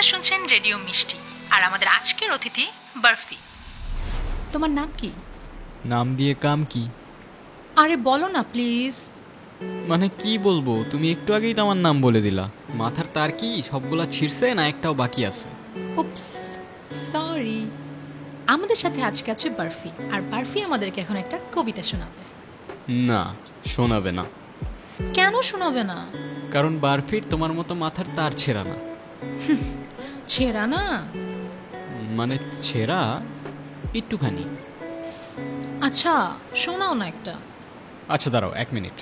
আপনারা শুনছেন রেডিও মিষ্টি, আর আমাদের আজকের অতিথি বরফি। তোমার নাম কি? নাম দিয়ে কাম কি? আরে বলো না প্লিজ। মানে কি বলবো, তুমি একটু আগেই তো আমার নাম বলে দিলা। মাথার তার কি সবগুলা ছিঁড়ছে না একটাও বাকি আছে? উপস, সরি। আমাদের সাথে আজকে আছে বরফি, আর বরফি আমাদেরকে এখন একটা কবিতা শোনাবে। না, শোনাবে না। কেন শোনাবে না? কারণ বারফির তোমার মতো মাথার তার ছেঁড়া না। ছেঁড়া না মানে ছেঁড়া একটুখানি। আচ্ছা শোনাও না একটা। আচ্ছা দাঁড়াও 1 মিনিট।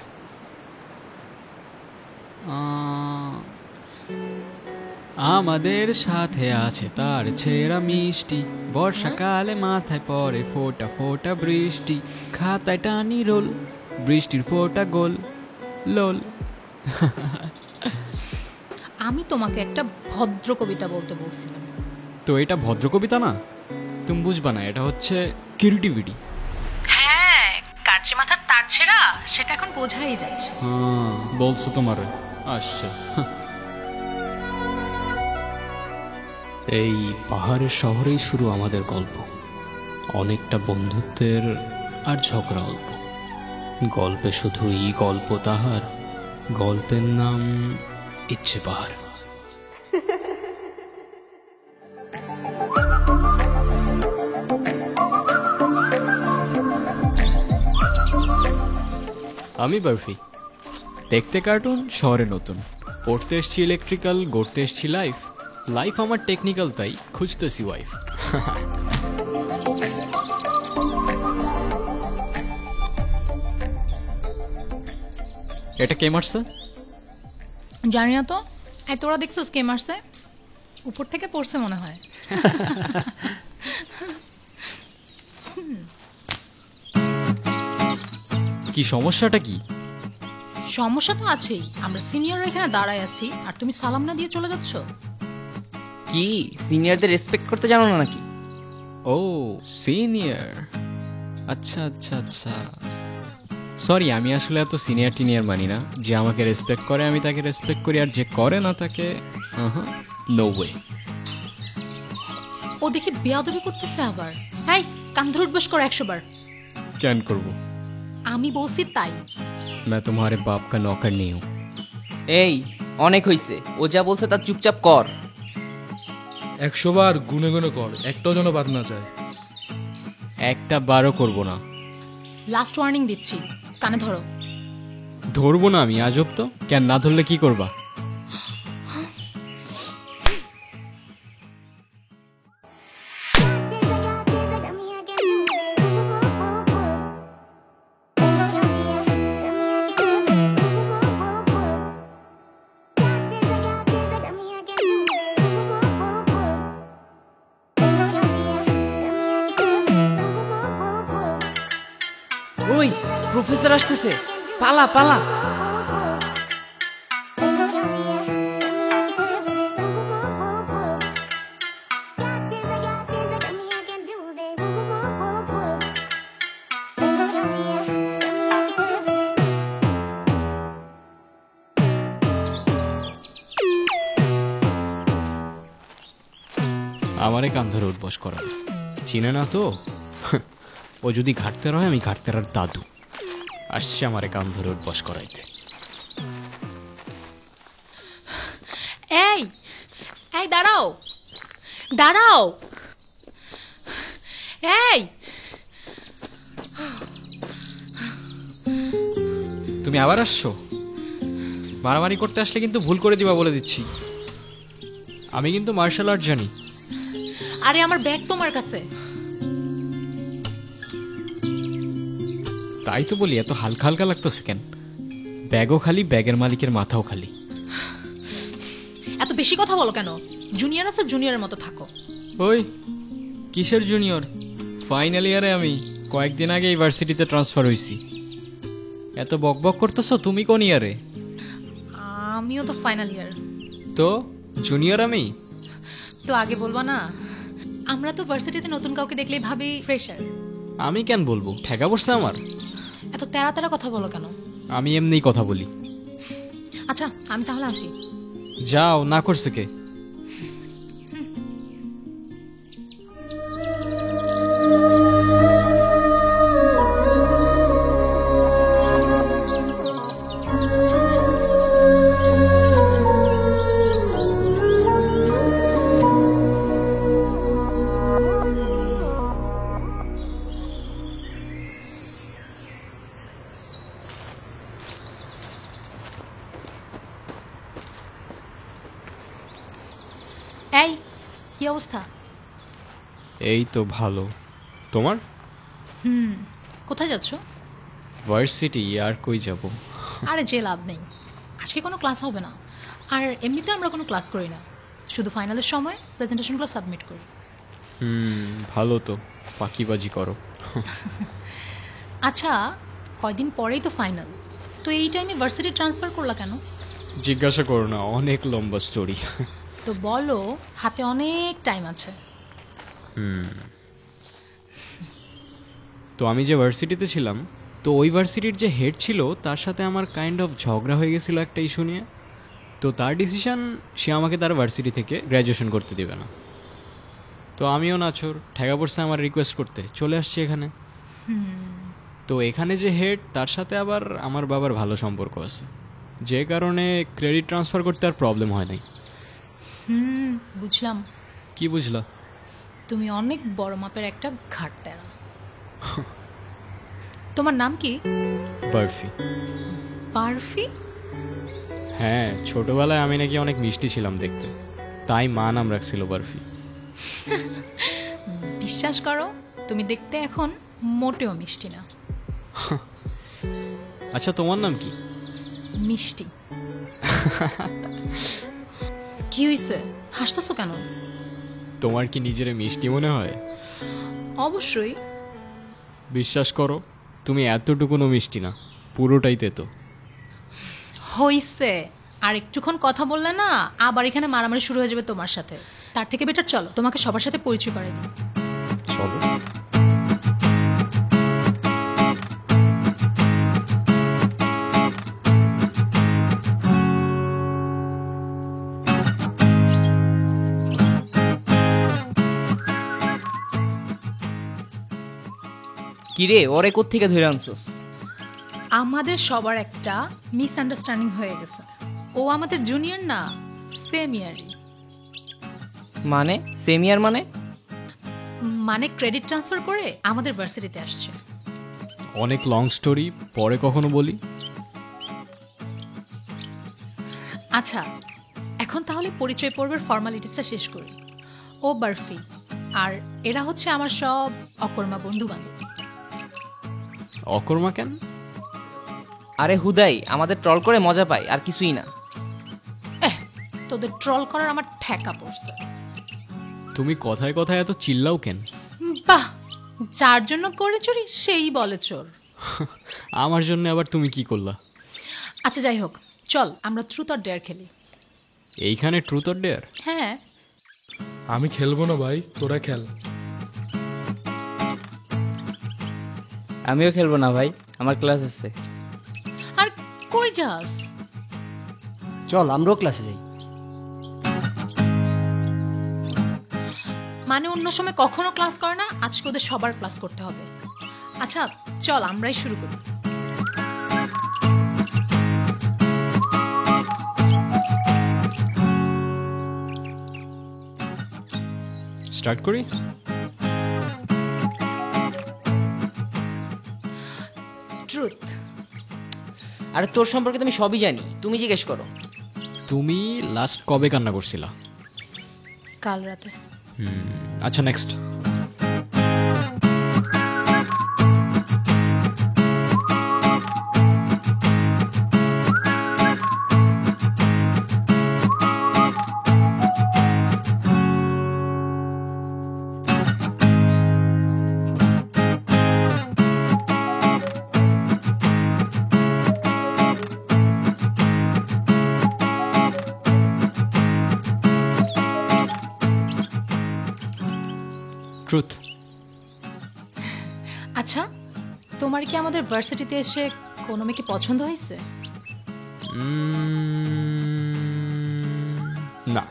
আমাদের সাথে আছে তার ছেঁড়া মিষ্টি, বর্ষাকালে মাথায় পড়ে ফোঁটা ফোঁটা বৃষ্টি, খাতায় টানি রোল, বৃষ্টির ফোঁটা গোল লোল। আমি তোমাকে একটা ভদ্র কবিতা বলতে বলছিলাম। তো এটা ভদ্র কবিতা না, তুমি বুঝবা না, এটা হচ্ছে ক্রিয়েটিভিটি। হ্যাঁ, কার যে মাথার তার ছেঁড়া সেটা এখন বোঝাই যাচ্ছে। হ্যাঁ বলছো তোমার আসছে। এই পাহাড়ের শহরেই শুরু আমাদের গল্প, অনেকটা বন্ধুত্বের আর ঝগড়া অল্প। গল্পে শুধুই গল্প তাহার, গল্পের নাম ইচ্ছে পাহাড়। আমি বরফি, দেখতে কার্টুন, শহরে নতুন, পড়তে এসছি ইলেকট্রিক্যাল, গড়তে এসছি লাইফ। লাইফ আমার টেকনিক্যাল, তাই খুঁজতেছি ওয়াইফ। এটা কে মারছে? জানি না তো। এই তোরা দেখছিস কে মারছে? উপর থেকে পড়ছে মনে হয়। কি সমস্যাটা কি? সমস্যা তো আছেই। আমরা সিনিয়র এখানে দাঁড়ায় আছি আর তুমি সালাম না দিয়ে চলে যাচ্ছ। কি সিনিয়রদের রেসপেক্ট করতে জানো না নাকি? ও সিনিয়র, আচ্ছা আচ্ছা আচ্ছা। সরি, আমি আসলে এত সিনিয়র টিনিয়র মানি না। যে আমাকে রেসপেক্ট করে আমি তাকে রেসপেক্ট করি, আর যে করে না তাকে নো ওয়ে। ও দেখি বেয়াদবি করতেছে আবার। এই কান ধরে উঠবস কর 100 বার। কেন করবো? আমি বলছি তাই। मैं तुम्हारे बाप का नौकर नहीं हूँ। এই অনেক হইছে, ও যা বলছে তা চুপচাপ কর। 100 বার গুনে গুনে কর, একটাও যেন বাদ না যায়। একটা বারও করবো না। লাস্ট ওয়ার্নিং দিচ্ছি, কানে ধরো। ধরবো না আমি, আজব তো। কেন না ধরলে কি করবা? ওই প্রফেসর আসতেছে, পালা পালা। আমারে কান ধরে উঠবস করা চিনে না তো। ও যদি ঘাটতে হয়, আমি ঘাটতে আর দাদু আসছে আমারে কান ধরে উঠবস করাইতে। এই এই দাঁড়াও দাঁড়াও। এই তুমি আবার আসছো? মারামারি করতে আসলে কিন্তু ভুল করে দিবা বলে দিচ্ছি। আমি কিন্তু মার্শাল আর্ট জানি। আরে আমার ব্যাগ তোমার কাছে। তাই তো বলি, এত হালকা হালকা লাগতেছে কেন? ব্যাগও খালি, ব্যাগের মালিকের মাথাও খালি। এত বেশি কথা বলো কেন? জুনিয়র আছে, জুনিয়রের মতো থাকো। ওই কিসের জুনিয়র? ফাইনাল ইয়ারে আমি, কয়েকদিন আগে ইউনিভার্সিটিতে ট্রান্সফার হয়েছি। এত বকবক করতেছো, তুমি কোন ইয়ারে? আমিও তো ফাইনাল ইয়ার। তো জুনিয়র আমি তো আগে বলবা না? আমরা তো ভার্সিটিতে নতুন কাউকে দেখলেই ভাবি ফ্রেশার। আমি কেন বলবো? ঠেকা পড়ছে আমার। এত তেরা তেরা কথা বলো কেন? আমি এমনিই কথা বলি। আচ্ছা আমি তাহলে আসি। যাও, না করছে কে? এই কি অবস্থা? এই তো ভালো। তোমার? কোথায় যাচ্ছ? ভার্সিটি, আর কই যাব? আরে যে লাভ নেই, আজকে কোনো ক্লাস হবে না। আর এমনিতে আমরা কোনো ক্লাস করি না, শুধু ফাইনালের সময় প্রেজেন্টেশনগুলো সাবমিট করি। ভালো তো, ফাঁকিবাজি করো। আচ্ছা, কয়দিন পরেই তো ফাইনাল, তো এই টাইমে ভার্সিটি ট্রান্সফার করলা কেন? জিজ্ঞাসা করো না, অনেক লম্বা স্টোরি। তো বলো, হাতে অনেক টাইম আছে। তো আমি যে ভার্সিটিতে ছিলাম, তো ওই ভার্সিটির যে হেড ছিল তার সাথে আমার কাইন্ড অফ ঝগড়া হয়ে গেছিলো একটা ইস্যু নিয়ে। তো তার ডিসিশন, সে আমাকে তার ভার্সিটি থেকে গ্র্যাজুয়েশন করতে দেবে না। তো আমিও নাছোর ঠেকা পড়ছে আমার রিকোয়েস্ট করতে, চলে আসছি এখানে। তো এখানে যে হেড, তার সাথে আবার আমার বাবার ভালো সম্পর্ক আছে, যে কারণে ক্রেডিট ট্রান্সফার করতে আর প্রবলেম হয় নাই। বুঝলাম। কি বুঝলা? তুমি অনেক বড় মাপের একটা ঘাটতেরা। তোমার নাম কি? বার্ফি। বার্ফি? হ্যাঁ, ছোটবেলায় আমি নাকি অনেক মিষ্টি ছিলাম দেখতে, তাই মা নাম রাখছিল বার্ফি। বিশ্বাস করো, তুমি দেখতে এখন মোটেও মিষ্টি না। আচ্ছা, তোমার নাম কি? মিষ্টি। কি হয়েছে, হাসতেছো কেন? তোমার কি নিজেরে মিষ্টি মনে হয়? অবশ্যই। বিশ্বাস করো, তুমি এতটুকুনও মিষ্টি না, পুরোটাই তেতো। হইছে, আর একটুক্ষণ কথা বললে না আবার এখানে মারামারি শুরু হয়ে যাবে তোমার সাথে। তার থেকে বেটার চলো তোমাকে সবার সাথে পরিচয় করে দিই। চলো। কিরে, ওরে কোত্থেকে ধরে আনছস? আমাদের সবার একটা মিসআন্ডারস্ট্যান্ডিং হয়ে গেছে। ও আমাদের জুনিয়র না, সেম ইয়ারই। মানে সেমিয়ার মানে? মানে ক্রেডিট ট্রান্সফার করে আমাদের ভার্সিটিতে আসছে। অনেক লং স্টোরি, পরে কখনো বলি। আচ্ছা, এখন তাহলে পরিচয় পর্বের ফর্মালিটিসটা শেষ করি। ও বার্ফি, আর এরা হচ্ছে আমার সব অকর্মা বন্ধু বান্ধব। অকর্মা কেন? আরে হুদাই আমাদের ট্রল করে মজা পায়, আর কিছুই না। তোদের ট্রল করার আমার ঠেকা পড়ছে। তুমি কথায় কথায় এত চিল্লাও কেন? বাহ, যার জন্য করে চুরি সেই বলে চোর। আমার জন্য আবার তুমি কি করলা? আচ্ছা যাই হোক, চল আমরা ট্রুথ অর ডেয়ার খেলি। এইখানে ট্রুথ অর ডেয়ার? হ্যাঁ। আমি খেলবো না ভাই, তোরা খেল। আমিও খেলবো না ভাই, আমার ক্লাস আছে। আর কই যাস? চল আমরাও ক্লাসে যাই। মানে অন্য সময় কখনো ক্লাস করে না, আজকে ওদের সবার ক্লাস করতে হবে। আচ্ছা চল আমরাই শুরু করি। স্টার্ট করি? ট্রুথ। আরে তোর সম্পর্কে তুমি সবই জানি, তুমি জিজ্ঞেস করো। তুমি লাস্ট কবে কান্না করছিলা? কাল রাতে। আচ্ছা, নেক্সট। ট্রুথ। আচ্ছা, তোমার কি আমাদের ভার্সিটিতে এসে কোনো মেয়েকে পছন্দ হয়েছে? না।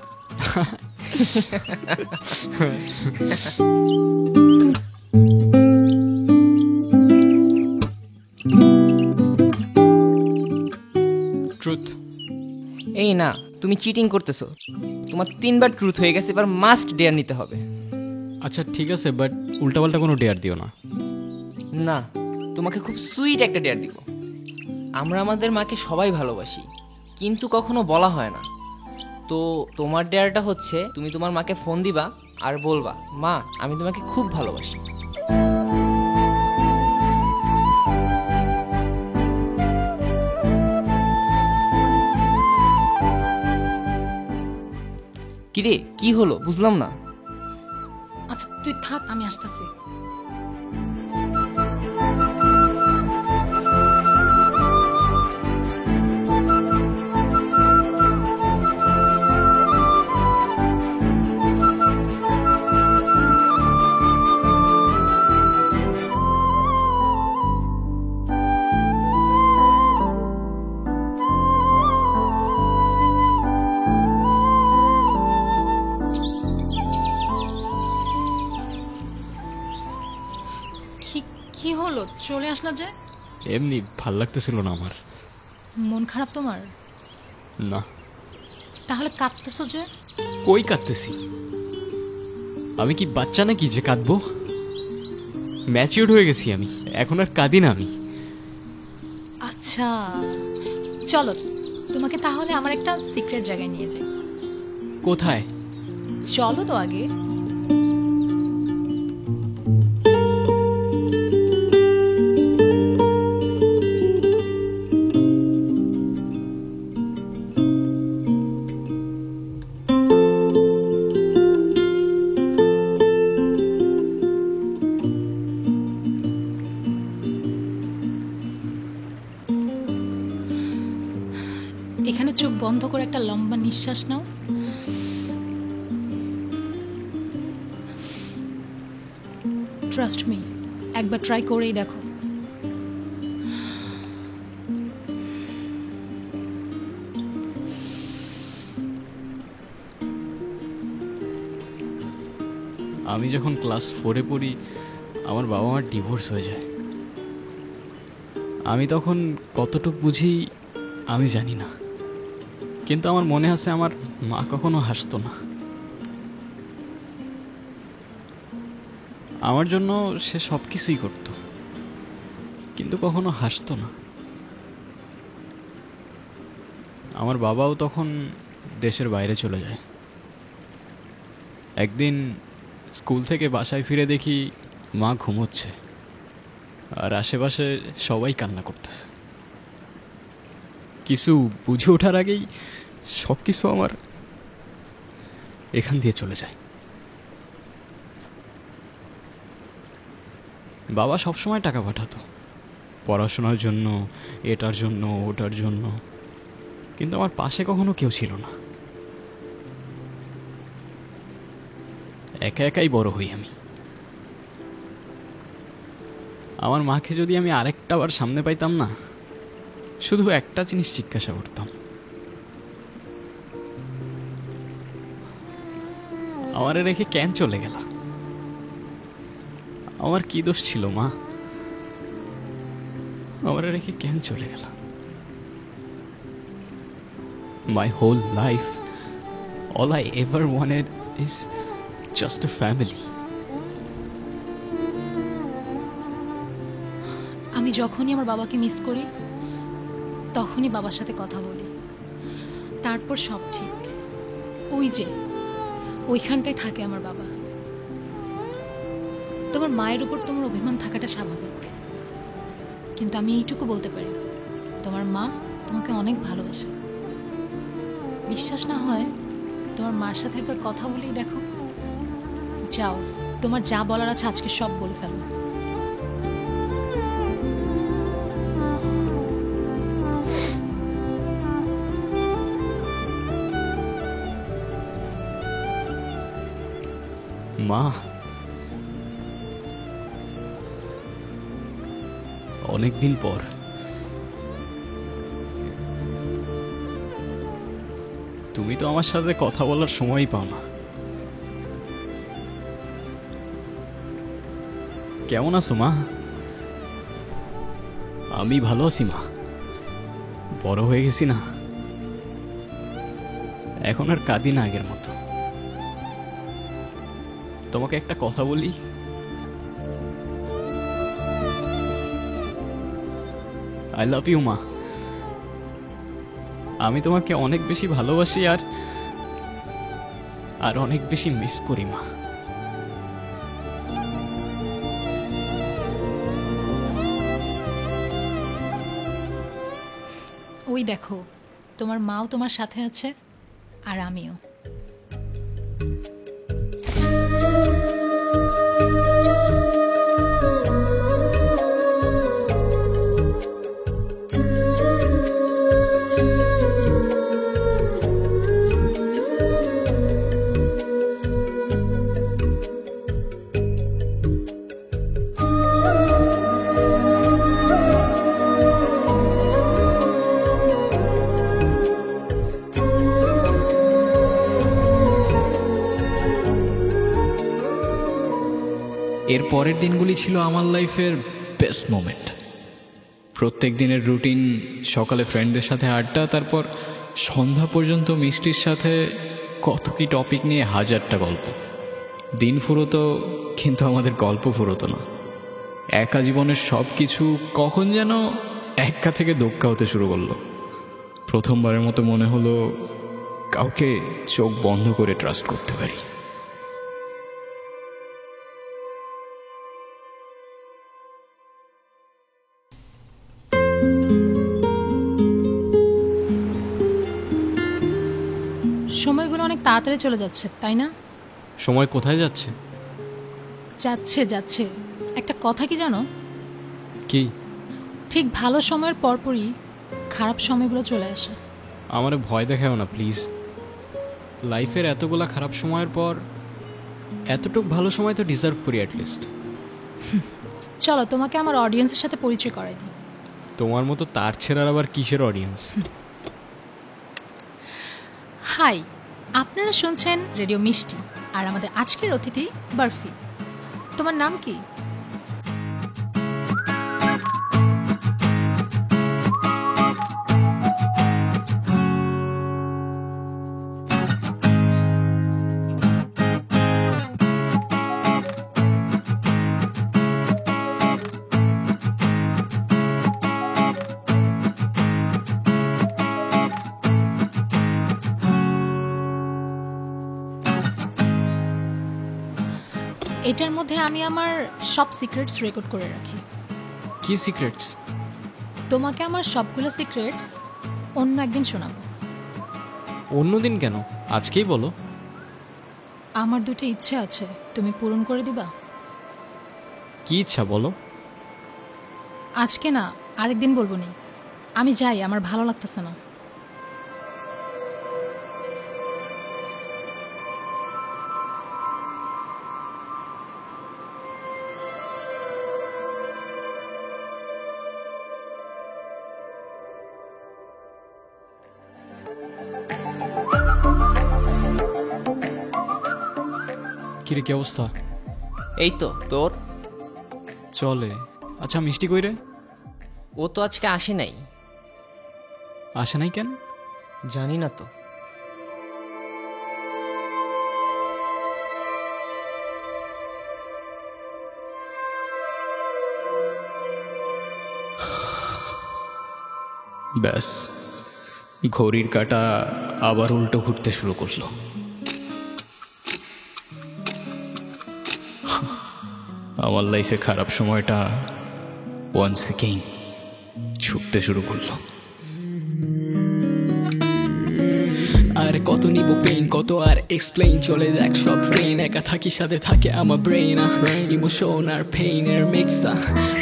ট্রুথ। এই না, তুমি চিটিং করতেছো। তোমার 3বার ট্রুথ হয়ে গেছে, এবার মাস্ট ডেয়ার নিতে হবে। আচ্ছা ঠিক আছে, বাট উল্টাপাল্টা কোনো ডেয়ার দিও না। না, তোমাকে খুব সুইট একটা ডেয়ার দিব। আমরা আমাদের মাকে সবাই ভালোবাসি, কিন্তু কখনো বলা হয় না। তো তোমার ডেয়ারটা হচ্ছে তুমি তোমার মাকে ফোন দিবা আর বলবা, মা আমি তোমাকে খুব ভালোবাসি। কিরে কি হলো বুঝলাম না। আচ্ছা তুই থাক, আমি আসতেছি। কি হলো, চলে আসলা যে? এমনি ভাল লাগতেছিল না আমার। মন খারাপ তোমার? না। তাহলে কাঁদতেছো যে? কই কাঁদতেছি? আমি কি বাচ্চা নাকি যে কাঁদবো? ম্যাচিউরড হয়ে গেছি আমি, এখন আর কাঁদি না আমি। আচ্ছা চলো, তোমাকে তাহলে আমার একটা সিক্রেট জায়গায় নিয়ে যাই। কোথায়? চলো তো আগে। এখানে চোখ বন্ধ করে একটা লম্বা নিঃশ্বাস নাও। ট্রাস্ট মি, একবার ট্রাই করেই দেখো। আমি যখন ক্লাস 4-এ পড়ি আমার বাবা মার ডিভোর্স হয়ে যায়। আমি তখন কতটুক বুঝি আমি জানি না, কিন্তু আমার মনে আছে আমার মা কখনো হাসতো না। আমার জন্য সে সব কিছুই করত, কিন্তু কখনো হাসতো না। আমার বাবাও তখন দেশের বাইরে চলে যায়। একদিন স্কুল থেকে বাসায় ফিরে দেখি মা ঘুমোচ্ছে আর আশেপাশে সবাই কান্না করতেছে। কিছু বুঝে ওঠার আগেই সব কিছু আমার এখান দিয়ে চলে যায়। বাবা সবসময় টাকা পাঠাতো পড়াশোনার জন্য, এটার জন্য ওটার জন্য, কিন্তু আমার পাশে কখনো কেউ ছিল না। একা একাই বড় হই আমি। আমার মাকে যদি আমি আরেকটা বার সামনে পাইতাম না, শুধু একটা জিনিস জিজ্ঞাসা করতাম, আমারে রেখে কেন চলে গেলা? আমার কি দোষ ছিল মা? আমারে রেখে কেন চলে গেলা? My whole life, all I ever wanted is just a family. আমি যখনই আমার বাবাকে মিস করি তখনই বাবার সাথে কথা বলি, তারপর সব ঠিক। ওই যে ওইখানটায় থাকে আমার বাবা। তোমার মায়ের উপর তোমার অভিমান থাকাটা স্বাভাবিক, কিন্তু আমি এইটুকু বলতে পারি, তোমার মা তোমাকে অনেক ভালোবাসে। বিশ্বাস না হয় তোমার মার সাথে একবার কথা বলেই দেখো। যাও, তোমার যা বলার আছে আজকে সব বলে ফেলো। মা, অনেকদিন পর তুমি তো আমার সাথে কথা বলার সময়ই পাও না। কেমন আছো মা? আমি ভালো আছি মা। বড় হয়ে গেছি না, এখন আর কাঁদি না আগের মতো। তোমাকে একটা কথা বলি, আই লাভ ইউ মা। আমি তোমাকে অনেক বেশি ভালোবাসি আর আর অনেক বেশি মিস করি মা। ওই দেখো, তোমার মাও তোমার সাথে আছে আর আমিও। এর পরের দিনগুলি ছিল আমার লাইফের বেস্ট মোমেন্ট। প্রত্যেক দিনের রুটিন, সকালে ফ্রেন্ডদের সাথে আড্ডা, তারপর সন্ধ্যা পর্যন্ত মিষ্টির সাথে কত কি টপিক নিয়ে হাজারটা গল্প। দিন ফুরোতো, কিন্তু আমাদের গল্প ফুরোতো না। একা জীবনের সব কিছু কখন যেন একা থেকে দোক্কা হতে শুরু করলো। প্রথমবারের মতো মনে হলো কাউকে চোখ বন্ধ করে ট্রাস্ট করতে পারি। সময়গুলো অনেক তাড়াতাড়ি চলে যাচ্ছে, তাই না? সময় কোথায় যাচ্ছে? যাচ্ছে যাচ্ছে। একটা কথা কি জানো, কি? ঠিক ভালো সময়ের পরপরই খারাপ সময়গুলো চলে আসে। আমারে ভয় দেখাও না প্লিজ। লাইফের এতগুলা খারাপ সময়ের পর এতটুক ভালো সময় তো ডিজার্ভ করি অ্যাটলিস্ট। চলো তোমাকে আমার অডিয়েন্সের সাথে পরিচয় করাই দিই। তোমার মতো তার ছেড়ার আবার কিসের অডিয়েন্স? হাই, আপনারা শুনছেন রেডিও মিষ্টি, আর আমাদের আজকের অতিথি বরফি। তোমার নাম কি? এটার মধ্যে আমি আমার সব সিক্রেটস রেকর্ড করে রাখি। কি সিক্রেটস? তোমাকে আমার সবগুলো সিক্রেটস অন্য একদিন শোনাবো। অন্যদিন কেন? আজকেই বলো। আমার দুটো ইচ্ছে আছে, তুমি পূরণ করে দিবা? কি ইচ্ছা বলো? আজকে না, আরেকদিন বলবো নি। আমি যাই, আমার ভালো লাগতেছে না। কিরে, কি অবস্থা? এই তো তোর। চলে। আচ্ছা মিষ্টি কই রে? ও তো আজকে আসে নাই। আসে নাই কেন? জানি না তো। ব্যাস, ঘড়ির কাঁটা আবার উল্টো ঘুরতে শুরু করলো। আমার লাইফে খারাপ সময়টা ওয়ান্স এগেইন ছুটতে শুরু করলো। আর কত নিব পেইন, কত আর এক্সপ্লেইন, চলে দেখ সব ট্রেন, একা থাকি সাথে থাকে আমার ব্রেইন, ইমোশন আর পেইনের মিক্সা।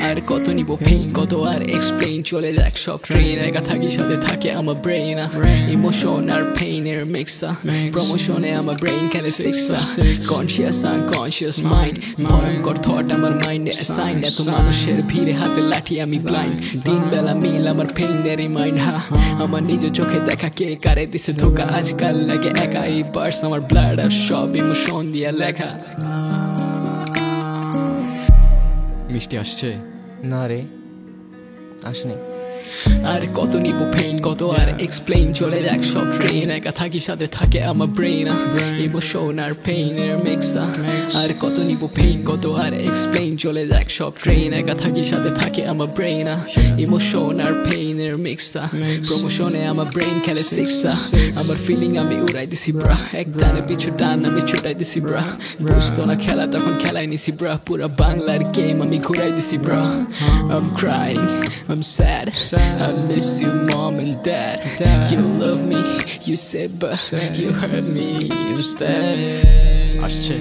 আর কত নিব পেইন, কত আর এক্সপ্লেইন, চলে দেখ সব ট্রেন, একা থাকি সাথে থাকে আমার ব্রেইন, ইমোশন আর পেইনের মিক্সা। প্রমোশনে আমার ব্রেইন খেলে সিক্সা, কনসিয়াস আনকনসিয়াস মাইন্ড, ভয়ঙ্কর থট আমার মাইন্ডে অ্যাসাইন্ড। এত মানুষের ভিড়ে হাতে লাঠি আমি ব্লাইন্ড, দিন বেলা মিল আমার পেইনের রিমাইন্ড। আমার নিজের চোখে দেখা কে কারে দিছে ধোকা, আজকাল লাগে একা এই বার্স আমার ব্লাড আর সব ইমোশন দিয়ে লেখা। মিষ্টি আসছে? না রে, আসেনি। আর কত নিব পেইন, কত আর এক্সপ্লেইন, চলে যাক সব ট্রেন, একা থাকি সাথে থাকে আমার ব্রেন, ইমোশন আর পেইনের মিক্সা। আর কত নিব পেইন, কত আর এক্সপ্লেইন, চলে যাক সব ট্রেন, একা থাকি সাথে থাকে আমার ব্রেন, ইমোশন আর পেইনের মিক্সা। প্রমোশনে আমার ব্রেন খেলে সিক্সা, আমার ফিলিং আমি উড়াই দিছি ব্রা, এক টানে পিছু টান আমি ছুটাই দিছি ব্রা, বুঝতো না খেলা তখন খেলাই নিছি ব্রা, পুরা বাংলার গেম আমি ঘুরাই দিছি bra. I'm crying, I'm sad, I miss you mom and dad, you love me, you said but you hurt me instead. আসছে,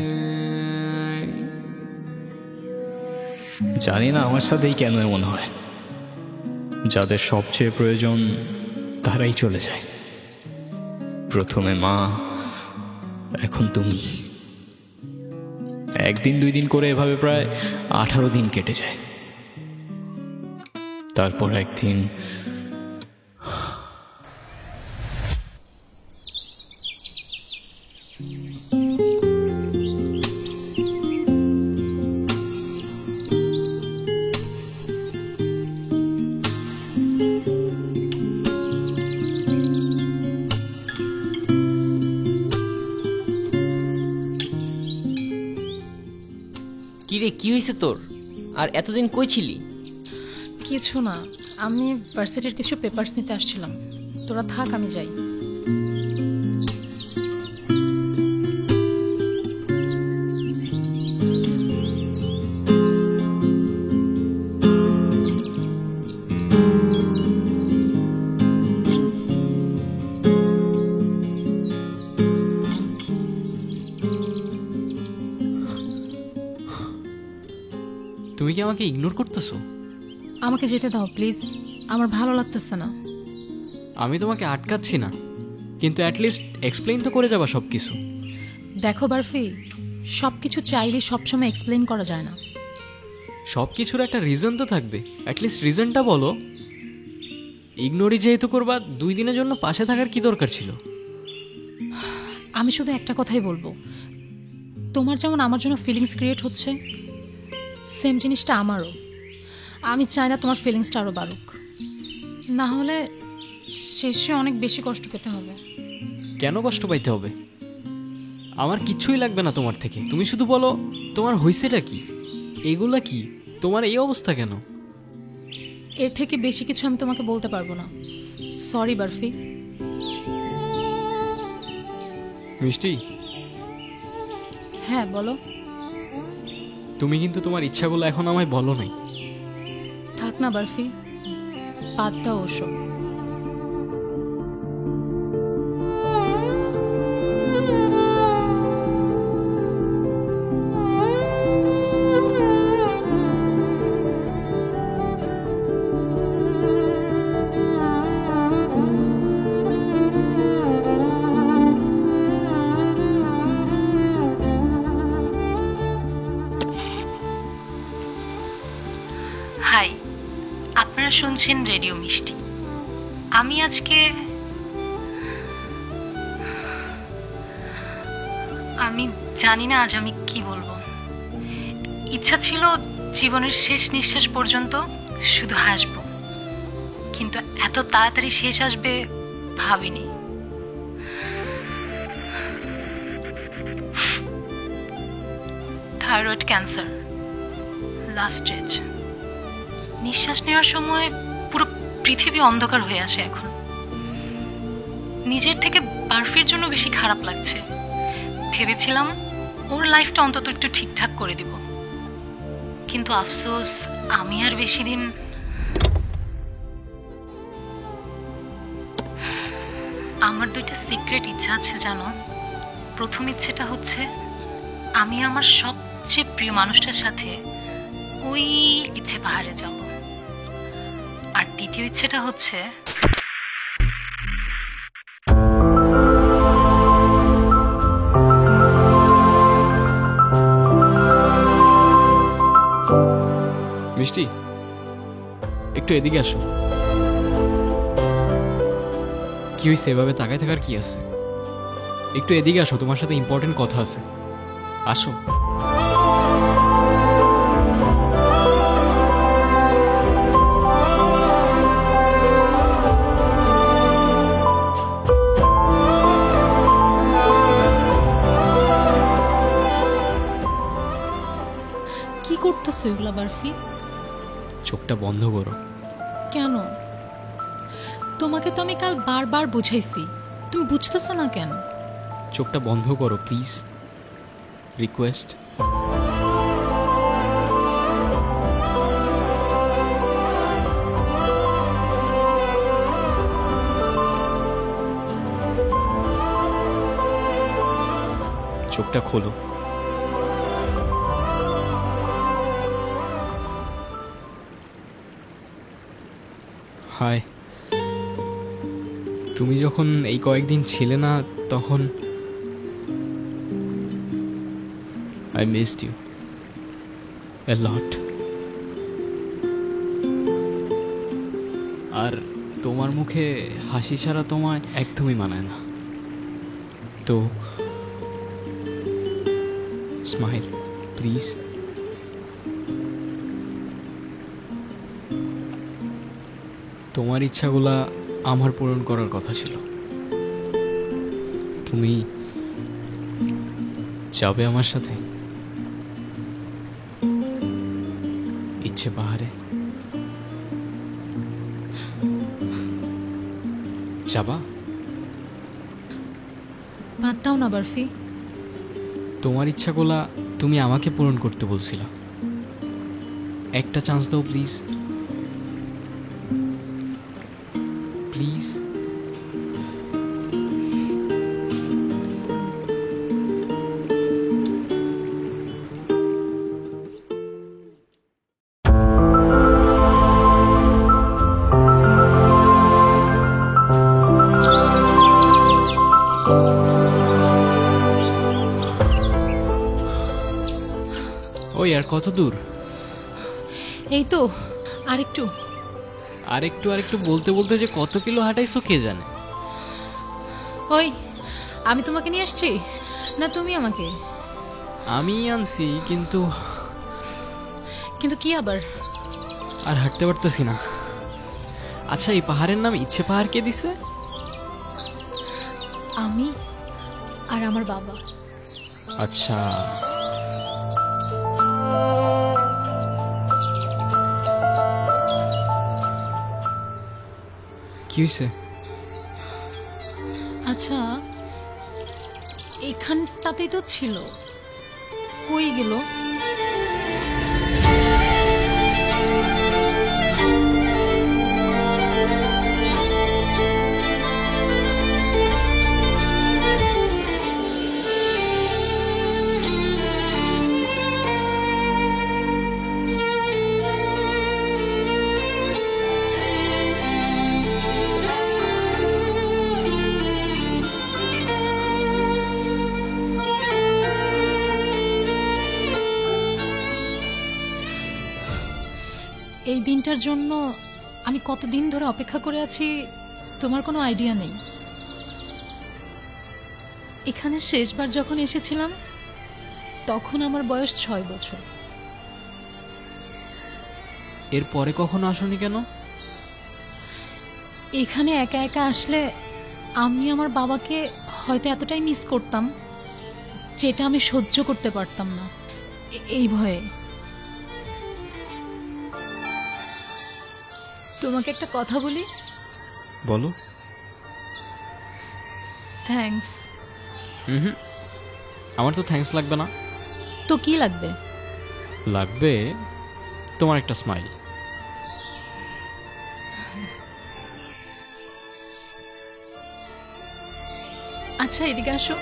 জানি না আমার সাথেই কেন এমন হয়, যাদের সবচেয়ে প্রয়োজন তারাই চলে যায়। প্রথমে মা, এখন তুমি। একদিন 2 দিন করে এভাবে প্রায় 18 দিন কেটে যায়। তারপর একদিন কি রে, কি হয়েছে তোর? আর এতদিন কই ছিলি? কিছু না, আমি ভার্সিটির কিছু পেপারস নিতে আসছিলাম। তোরা থাক, আমি যাই। তুমি কি আমাকে ইগনোর করতেছো? আমাকে যেতে দাও প্লিজ, আমার ভালো লাগতেছে না। আমি তোমাকে আটকাচ্ছি না, কিন্তু অ্যাটলিস্ট এক্সপ্লেইন তো করে যাবা সব কিছু। দেখো বারফি, সব কিছু চাইলে সবসময় এক্সপ্লেন করা যায় না। সব কিছুর একটা রিজন তো থাকবে, অ্যাটলিস্ট রিজনটা বলো। ইগনোরই যেহেতু করবা, 2 দিনের জন্য পাশে থাকার কি দরকার ছিল? আমি শুধু একটা কথাই বলবো, তোমার যেমন আমার জন্য ফিলিংস ক্রিয়েট হচ্ছে, সেম জিনিসটা আমারও। আমি চাই না তোমার ফিলিংসটা আরও বাড়ুক, না হলে শেষে অনেক বেশি কষ্ট পেতে হবে। কেন কষ্ট পাইতে হবে? আমার কিচ্ছুই লাগবে না তোমার থেকে। তুমি শুধু বলো তোমার হইছেটা কি, এগুলা কি, তোমার এই অবস্থা কেন? এর থেকে বেশি কিছু আমি তোমাকে বলতে পারবো না। সরি বারফি। মিষ্টি, হ্যাঁ বলো। তুমি কিন্তু তোমার ইচ্ছাগুলো এখন আমায় বলো নাই। থাক না বারফি, বাদ দাও ওসব। হাই, আপনারা শুনছেন রেডিও মিষ্টি। আমি জানি না আজ আমি কি বলবো। ইচ্ছা ছিল জীবনের শেষ নিঃশ্বাস পর্যন্ত শুধু হাসবো, কিন্তু এত তাড়াতাড়ি শেষ আসবে ভাবিনি। Thyroid cancer, last stage. নিঃশ্বাস নেওয়ার সময় পুরো পৃথিবী অন্ধকার হয়ে আসে। এখন নিজের থেকে বারফির জন্য বেশি খারাপ লাগছে। ভেবেছিলাম ওর লাইফটা অন্তত একটু ঠিকঠাক করে দিব, কিন্তু আফসোস আমি আর বেশি দিন। আমার 2টা সিক্রেট ইচ্ছা আছে জানো। প্রথম ইচ্ছেটা হচ্ছে আমি আমার সবচেয়ে প্রিয় মানুষটার সাথে ওই ইচ্ছে পাহাড়ে যাব, আর দ্বিতীয় ইচ্ছেটা হচ্ছে মিষ্টি, একটু এদিকে আসো। কি হয়েছে এভাবে তাকায় থাকার কি আছে? একটু এদিকে আসো, তোমার সাথে ইম্পর্টেন্ট কথা আছে। আসো। এগুলা বারফি? চোখটা বন্ধ করো। কেন? তোমাকে তো আমি কাল বারবার বুঝাইছি, তুমি বুঝতেছো না কেন? চোখটা বন্ধ করো প্লিজ, রিকোয়েস্ট। চোখটা খোলো। হাই, তুমি যখন এই কয়েকদিন ছিলে না তখন I missed you a lot. আর তোমার মুখে হাসি ছাড়া তোমায় একদমই মানায় না, তো স্মাইল প্লিজ। তোমার ইচ্ছাগুলা আমার পূরণ করার কথা ছিল। তুমি যাবে আমার সাথে ইচ্ছে পাহাড়ে? যাবা? বাদ দাও না বারফি। তোমার ইচ্ছাগুলা তুমি আমাকে পূরণ করতে বলছিলা, একটা চান্স দাও প্লিজ, প্লিজ। ওই আর কত দূর? এই তো আরেকটু। আরেকটু বলতে বলতে যে কত কিলো হাঁটাইছো কে জানে। ওই, আমি তোমাকে নিয়ে আসছি না তুমি আমাকে? আমি আনছি, কিন্তু কিন্তু কি আবার? আর হাঁটতে পারতেছি না। আচ্ছা, এই পাহাড়ের নাম ইচ্ছে পাহাড় কে দিছে? আমি আর আমার বাবা। আচ্ছা, কি হয়েছে? আচ্ছা, এখানটাতেই তো ছিল, কই গেল? এই দিনটার জন্য আমি কতদিন ধরে অপেক্ষা করে আছি তোমার কোনো আইডিয়া নেই। এখানে শেষবার যখন এসেছিলাম তখন আমার বয়স 6 বছর। এরপরে কখনো আসনি কেন? এখানে একা একা আসলে আমি আমার বাবাকে হয়তো এতটাই মিস করতাম যেটা আমি সহ্য করতে পারতাম না, এই ভয়ে। তোমাকে একটা কথা বলি? বলো। থ্যাঙ্কস। আমার তো থ্যাঙ্কস লাগবে না। তো কি লাগবে? লাগবে তোমার একটা স্মাইল। আচ্ছা, এদিকে আসো।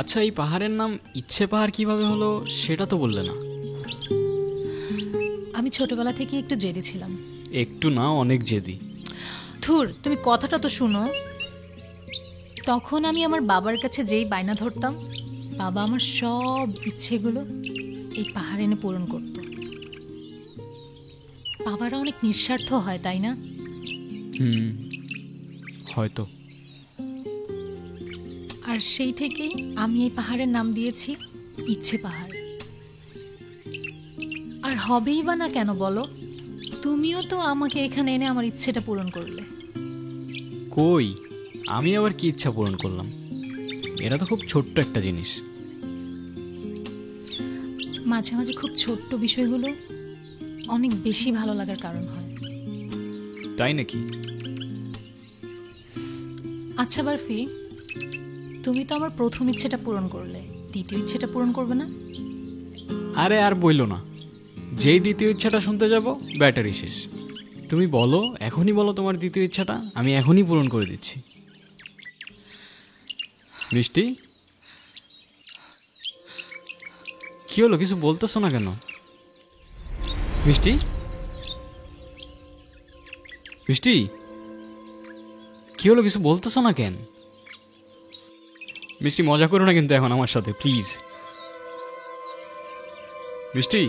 আচ্ছা, এই পাহাড়ের নাম ইচ্ছে পাহাড় কিভাবে হলো সেটা তো বললে না। আমি ছোটবেলা থেকে একটু জেদি ছিলাম। একটু না, অনেক জেদি। ধুর, তুমি কথাটা তো শুনো। তখন আমি আমার বাবার কাছে যেই বায়না ধরতাম, বাবা আমার সব ইচ্ছেগুলো এই পাহাড় এনে পূরণ করত। বাবারা অনেক নিঃস্বার্থ হয়, তাই না? হয়তো। আর সেই থেকেই আমি এই পাহাড়ের নাম দিয়েছি ইচ্ছে পাহাড়। আর হবেই বা না কেন বলো? তুমিও তো আমাকে এখানে এনে আমার ইচ্ছেটা পূরণ করলে। কই, আমি আবার কি ইচ্ছা পূরণ করলাম? এটা তো খুব ছোট্ট একটা জিনিস। মাঝে মাঝে খুব ছোট্ট বিষয়গুলো অনেক বেশি ভালো লাগার কারণ হয়। তাই নাকি? আচ্ছা বারফি, তুমি তো আমার প্রথম ইচ্ছেটা পূরণ করলে, দ্বিতীয় ইচ্ছেটা পূরণ করবে না? আরে আর বইলো না, যেই দ্বিতীয় ইচ্ছাটা শুনতে যাব ব্যাটারি শেষ। তুমি বলো, এখনই বলো তোমার দ্বিতীয় ইচ্ছাটা, আমি এখনই পূরণ করে দিচ্ছি। মিষ্টি, কি হলো, কিছু বলতেছো না কেন? মিষ্টি, মিষ্টি, কি হলো, কিছু বলতেছো না কেন? মিষ্টি, মজা করো না কিন্তু এখন আমার সাথে, প্লিজ। মিষ্টি,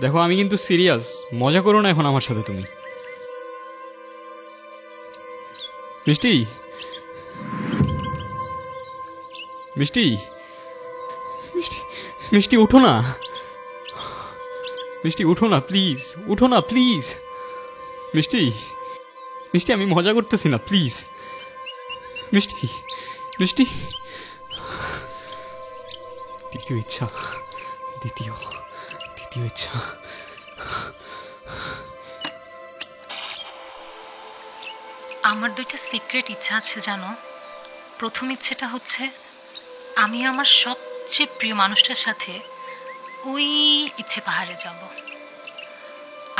দেখো আমি কিন্তু সিরিয়াস, মজা করো না এখন আমার সাথে তুমি। মিষ্টি, মিষ্টি, মিষ্টি, মিষ্টি উঠো না। মিষ্টি উঠো না প্লিজ, উঠো না প্লিজ। মিষ্টি, মিষ্টি, আমি মজা করতেছি না, প্লিজ। মিষ্টি, মিষ্টি, দ্বিতীয় ইচ্ছা, দ্বিতীয় ইচ্ছা। আমার দুইটা সিক্রেট ইচ্ছা আছে জানো। প্রথম ইচ্ছেটা হচ্ছে আমি আমার সবচেয়ে প্রিয় মানুষটার সাথে ওই ইচ্ছে পাহাড়ে যাব।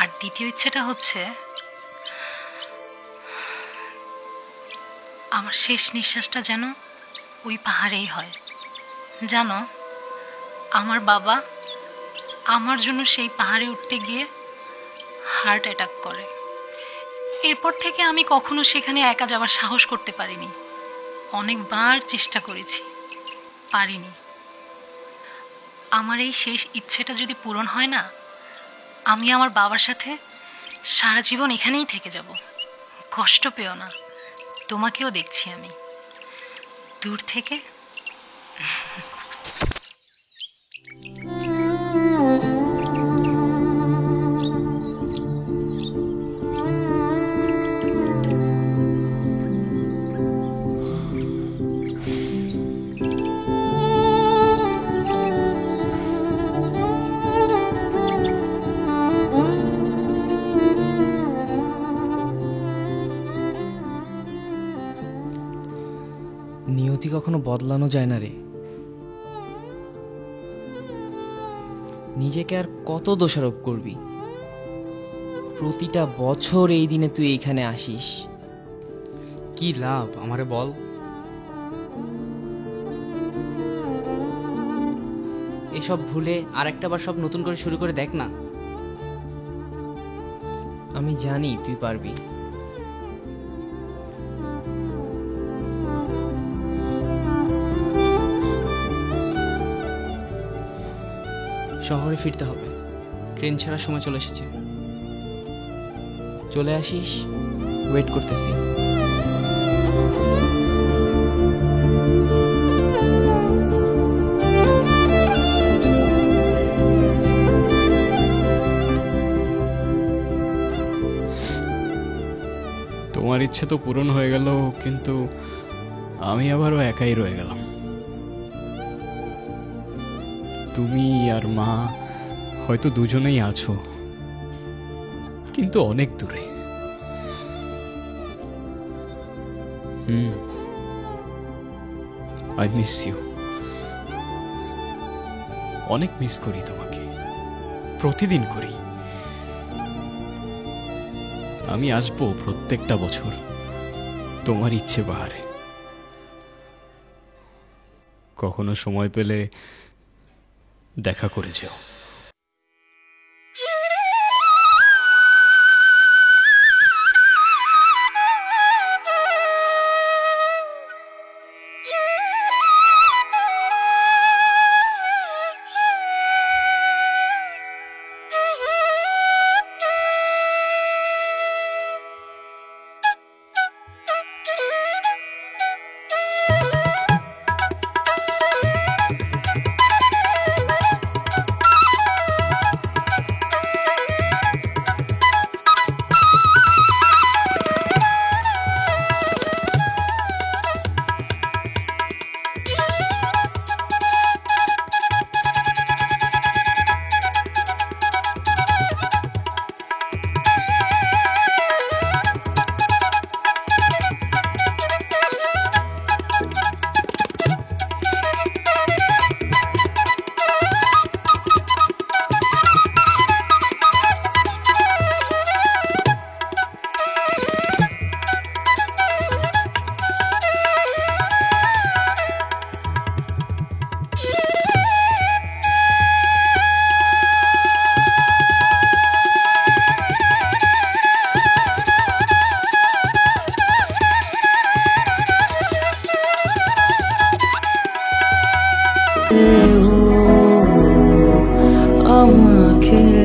আর দ্বিতীয় ইচ্ছেটা হচ্ছে আমার শেষ নিঃশ্বাসটা যেন ওই পাহাড়েই হয়। জানো, আমার বাবা আমার জন্য সেই পাহাড়ে উঠতে গিয়ে হার্ট অ্যাটাক করে। এরপর থেকে আমি কখনো সেখানে একা যাওয়ার সাহস করতে পারিনি। অনেকবার চেষ্টা করেছি, পারিনি। আমার এই শেষ ইচ্ছেটা যদি পূরণ হয় না, আমি আমার বাবার সাথে সারা জীবন এখানেই থেকে যাব। কষ্ট পেও না, তোমাকেও দেখছি আমি দূর থেকে। নিয়তি কখনো বদলানো যায় না রে। নিজেকে আর কত দোষারোপ করবি? প্রতিটা বছর এই দিনে তুই এইখানে আসিস, কি লাভ আমারে বল? এসব ভুলে আর একটা বার সব নতুন করে শুরু করে দেখ না। আমি জানি তুই পারবি। শহরে ফিরতে হবে, ট্রেন ছাড়ার সময় চলে এসেছে। চলে আসিস, ওয়েট করতেছি। তোমার ইচ্ছে তো পূরণ হয়ে গেল, কিন্তু আমি আবারও একাই রয়ে গেলাম। তুমি আর মা হয়তো দুজনেই আছো, কিন্তু অনেক দূরে। I miss you. অনেক মিস করি তোমাকে, প্রতিদিন করি। আমি আসবো প্রত্যেকটা বছর তোমার ইচ্ছে পাহাড়ে। কখনো সময় পেলে দেখা করে যেও। আমাকে